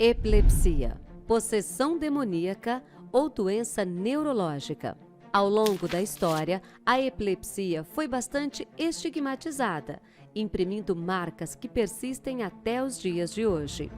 Epilepsia, possessão demoníaca ou doença neurológica. Ao longo da história, a epilepsia foi bastante estigmatizada, imprimindo marcas que persistem até os dias de hoje.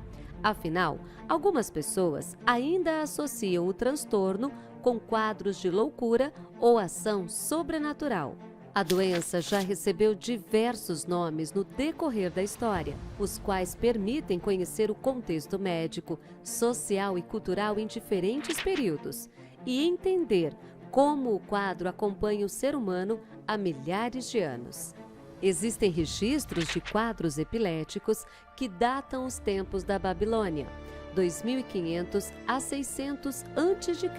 Afinal, algumas pessoas ainda associam o transtorno com quadros de loucura ou ação sobrenatural. A doença já recebeu diversos nomes no decorrer da história, os quais permitem conhecer o contexto médico, social e cultural em diferentes períodos e entender como o quadro acompanha o ser humano há milhares de anos. Existem registros de quadros epiléticos que datam os tempos da Babilônia, 2500 a 600 a.C.,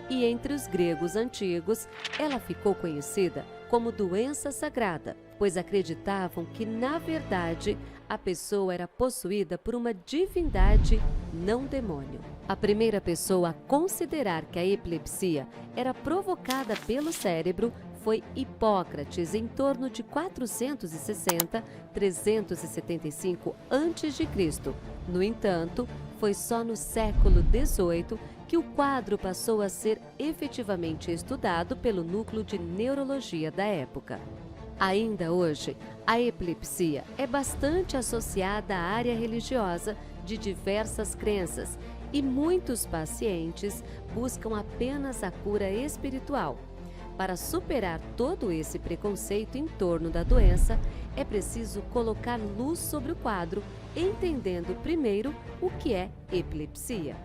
e entre os gregos antigos, ela ficou conhecida como doença sagrada, pois acreditavam que, na verdade, a pessoa era possuída por uma divindade, não demônio. A primeira pessoa a considerar que a epilepsia era provocada pelo cérebro foi Hipócrates, em torno de 460-375 a.C. No entanto, foi só no século XVIII que o quadro passou a ser efetivamente estudado pelo núcleo de neurologia da época. Ainda hoje, a epilepsia é bastante associada à área religiosa de diversas crenças e muitos pacientes buscam apenas a cura espiritual. Para superar todo esse preconceito em torno da doença, é preciso colocar luz sobre o quadro, entendendo primeiro o que é epilepsia.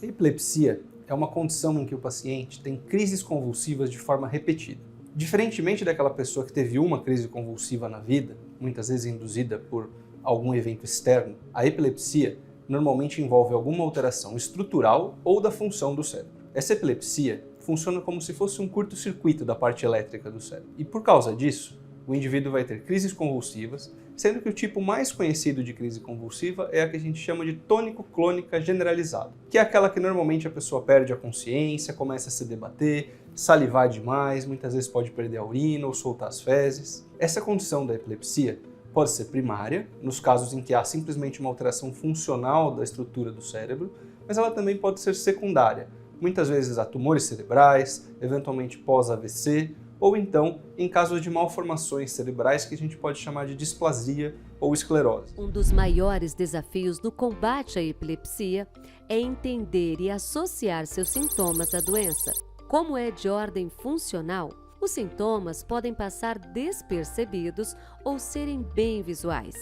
A epilepsia é uma condição em que o paciente tem crises convulsivas de forma repetida. Diferentemente daquela pessoa que teve uma crise convulsiva na vida, muitas vezes induzida por algum evento externo, a epilepsia normalmente envolve alguma alteração estrutural ou da função do cérebro. Essa epilepsia funciona como se fosse um curto-circuito da parte elétrica do cérebro. E por causa disso, o indivíduo vai ter crises convulsivas, sendo que o tipo mais conhecido de crise convulsiva é a que a gente chama de tônico-clônica generalizada, que é aquela que normalmente a pessoa perde a consciência, começa a se debater, salivar demais, muitas vezes pode perder a urina ou soltar as fezes. Essa condição da epilepsia pode ser primária, nos casos em que há simplesmente uma alteração funcional da estrutura do cérebro, mas ela também pode ser secundária. Muitas vezes há tumores cerebrais, eventualmente pós-AVC, ou então em casos de malformações cerebrais que a gente pode chamar de displasia ou esclerose. Um dos maiores desafios no combate à epilepsia é entender e associar seus sintomas à doença. Como é de ordem funcional, os sintomas podem passar despercebidos ou serem bem visuais,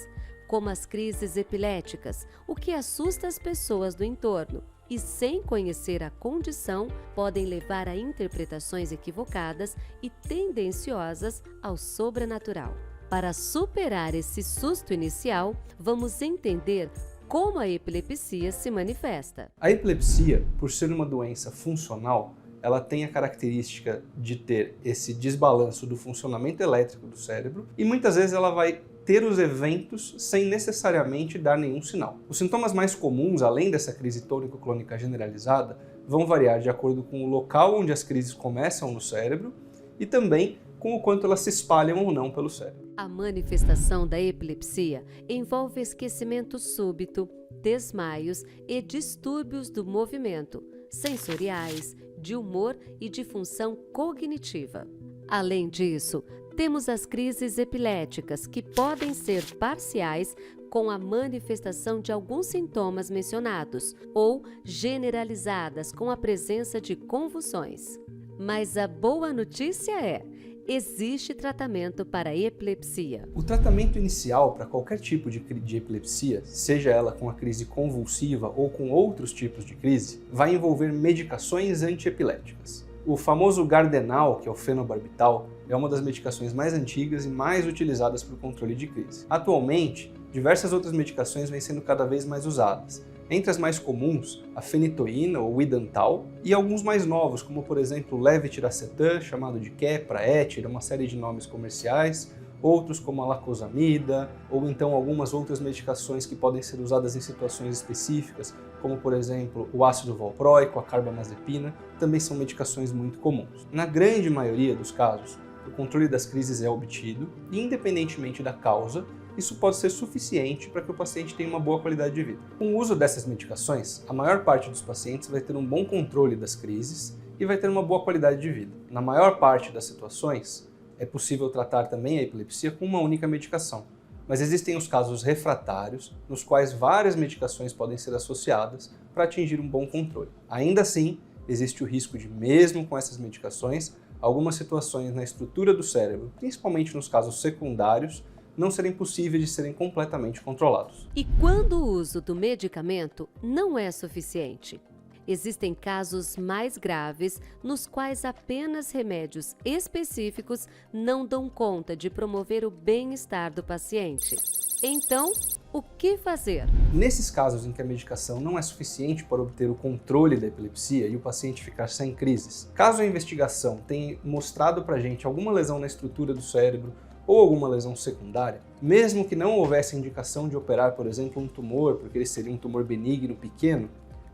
como as crises epiléticas, o que assusta as pessoas do entorno. E sem conhecer a condição, podem levar a interpretações equivocadas e tendenciosas ao sobrenatural. Para superar esse susto inicial, vamos entender como a epilepsia se manifesta. A epilepsia, por ser uma doença funcional, ela tem a característica de ter esse desbalanço do funcionamento elétrico do cérebro e muitas vezes ela vai ter os eventos sem necessariamente dar nenhum sinal. Os sintomas mais comuns, além dessa crise tônico-clônica generalizada, vão variar de acordo com o local onde as crises começam no cérebro e também com o quanto elas se espalham ou não pelo cérebro. A manifestação da epilepsia envolve esquecimento súbito, desmaios e distúrbios do movimento, sensoriais, de humor e de função cognitiva. Além disso, temos as crises epiléticas, que podem ser parciais com a manifestação de alguns sintomas mencionados ou generalizadas com a presença de convulsões. Mas a boa notícia é: existe tratamento para a epilepsia. O tratamento inicial para qualquer tipo de epilepsia, seja ela com a crise convulsiva ou com outros tipos de crise, vai envolver medicações antiepiléticas. O famoso Gardenal, que é o fenobarbital, é uma das medicações mais antigas e mais utilizadas para o controle de crise. Atualmente, diversas outras medicações vêm sendo cada vez mais usadas. Entre as mais comuns, a fenitoína ou Idantal, e alguns mais novos, como por exemplo o levetiracetam, chamado de Keppra, Etira, uma série de nomes comerciais, outros como a lacosamida, ou então algumas outras medicações que podem ser usadas em situações específicas, como por exemplo o ácido valproico, a carbamazepina, também são medicações muito comuns. Na grande maioria dos casos, o controle das crises é obtido e, independentemente da causa, isso pode ser suficiente para que o paciente tenha uma boa qualidade de vida. Com o uso dessas medicações, a maior parte dos pacientes vai ter um bom controle das crises e vai ter uma boa qualidade de vida. Na maior parte das situações, é possível tratar também a epilepsia com uma única medicação, mas existem os casos refratários, nos quais várias medicações podem ser associadas para atingir um bom controle. Ainda assim, existe o risco de, mesmo com essas medicações, algumas situações na estrutura do cérebro, principalmente nos casos secundários, não serem possíveis de serem completamente controlados. E quando o uso do medicamento não é suficiente? Existem casos mais graves nos quais apenas remédios específicos não dão conta de promover o bem-estar do paciente. Então, o que fazer? Nesses casos em que a medicação não é suficiente para obter o controle da epilepsia e o paciente ficar sem crises, caso a investigação tenha mostrado para a gente alguma lesão na estrutura do cérebro ou alguma lesão secundária, mesmo que não houvesse indicação de operar, por exemplo, um tumor, porque ele seria um tumor benigno pequeno,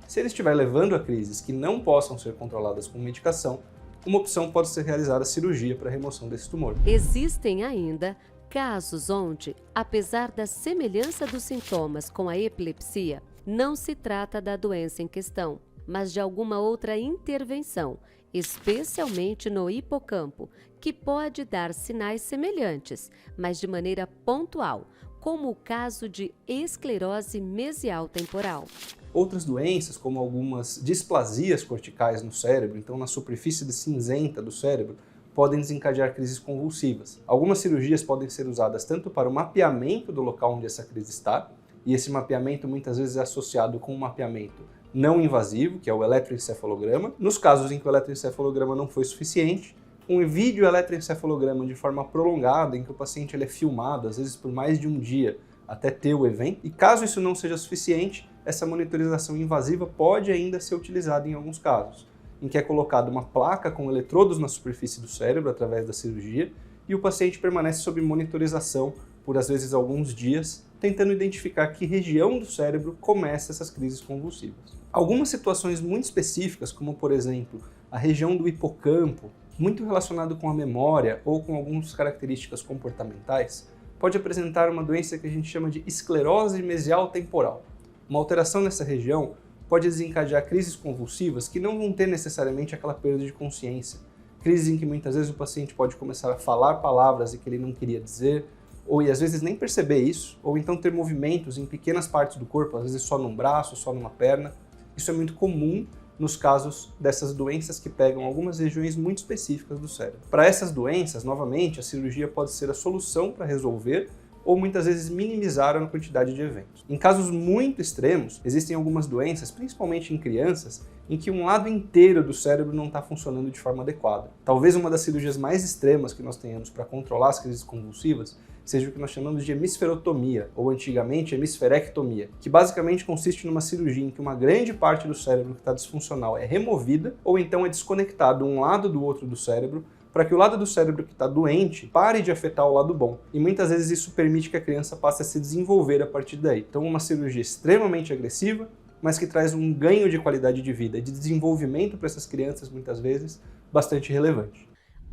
se ele estiver levando a crises que não possam ser controladas com medicação, uma opção pode ser realizar a cirurgia para a remoção desse tumor. Existem ainda casos onde, apesar da semelhança dos sintomas com a epilepsia, não se trata da doença em questão, mas de alguma outra intervenção, especialmente no hipocampo, que pode dar sinais semelhantes, mas de maneira pontual, como o caso de esclerose mesial temporal. Outras doenças, como algumas displasias corticais no cérebro, então na superfície cinzenta do cérebro, podem desencadear crises convulsivas. Algumas cirurgias podem ser usadas tanto para o mapeamento do local onde essa crise está, e esse mapeamento muitas vezes é associado com um mapeamento não invasivo, que é o eletroencefalograma. Nos casos em que o eletroencefalograma não foi suficiente, um videoeletroencefalograma de forma prolongada, em que o paciente ele é filmado, às vezes por mais de um dia, até ter o evento. E caso isso não seja suficiente, essa monitorização invasiva pode ainda ser utilizada em alguns casos, em que é colocada uma placa com eletrodos na superfície do cérebro através da cirurgia e o paciente permanece sob monitorização por às vezes alguns dias, tentando identificar que região do cérebro começa essas crises convulsivas. Algumas situações muito específicas, como por exemplo a região do hipocampo, muito relacionado com a memória ou com algumas características comportamentais, pode apresentar uma doença que a gente chama de esclerose mesial temporal. Uma alteração nessa região pode desencadear crises convulsivas que não vão ter necessariamente aquela perda de consciência. Crises em que muitas vezes o paciente pode começar a falar palavras que ele não queria dizer, ou e às vezes nem perceber isso, ou então ter movimentos em pequenas partes do corpo, às vezes só num braço, só numa perna. Isso é muito comum nos casos dessas doenças que pegam algumas regiões muito específicas do cérebro. Para essas doenças, novamente, a cirurgia pode ser a solução para resolver ou muitas vezes minimizar a quantidade de eventos. Em casos muito extremos, existem algumas doenças, principalmente em crianças, em que um lado inteiro do cérebro não está funcionando de forma adequada. Talvez uma das cirurgias mais extremas que nós tenhamos para controlar as crises convulsivas seja o que nós chamamos de hemisferotomia, ou antigamente hemisferectomia, que basicamente consiste numa cirurgia em que uma grande parte do cérebro que está disfuncional é removida, ou então é desconectado um lado do outro do cérebro, para que o lado do cérebro que está doente pare de afetar o lado bom. E muitas vezes isso permite que a criança passe a se desenvolver a partir daí. Então uma cirurgia extremamente agressiva, mas que traz um ganho de qualidade de vida, de desenvolvimento para essas crianças muitas vezes bastante relevante.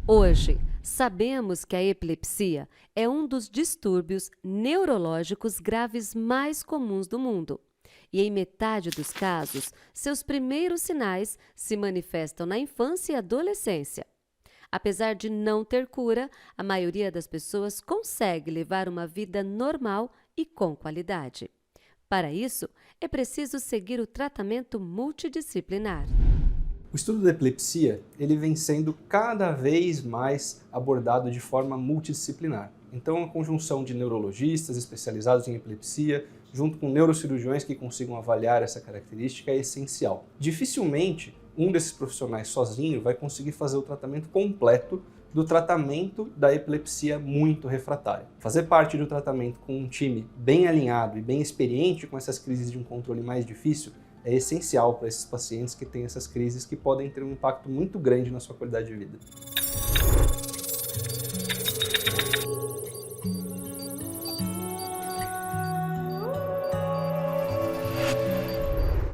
Hoje, sabemos que a epilepsia é um dos distúrbios neurológicos graves mais comuns do mundo. E em metade dos casos, seus primeiros sinais se manifestam na infância e adolescência. Apesar de não ter cura, a maioria das pessoas consegue levar uma vida normal e com qualidade. Para isso, é preciso seguir o tratamento multidisciplinar. O estudo da epilepsia ele vem sendo cada vez mais abordado de forma multidisciplinar. Então, a conjunção de neurologistas especializados em epilepsia, junto com neurocirurgiões que consigam avaliar essa característica, é essencial. Dificilmente, um desses profissionais sozinho vai conseguir fazer o tratamento completo do tratamento da epilepsia muito refratária. Fazer parte do tratamento com um time bem alinhado e bem experiente com essas crises de um controle mais difícil é essencial para esses pacientes que têm essas crises que podem ter um impacto muito grande na sua qualidade de vida.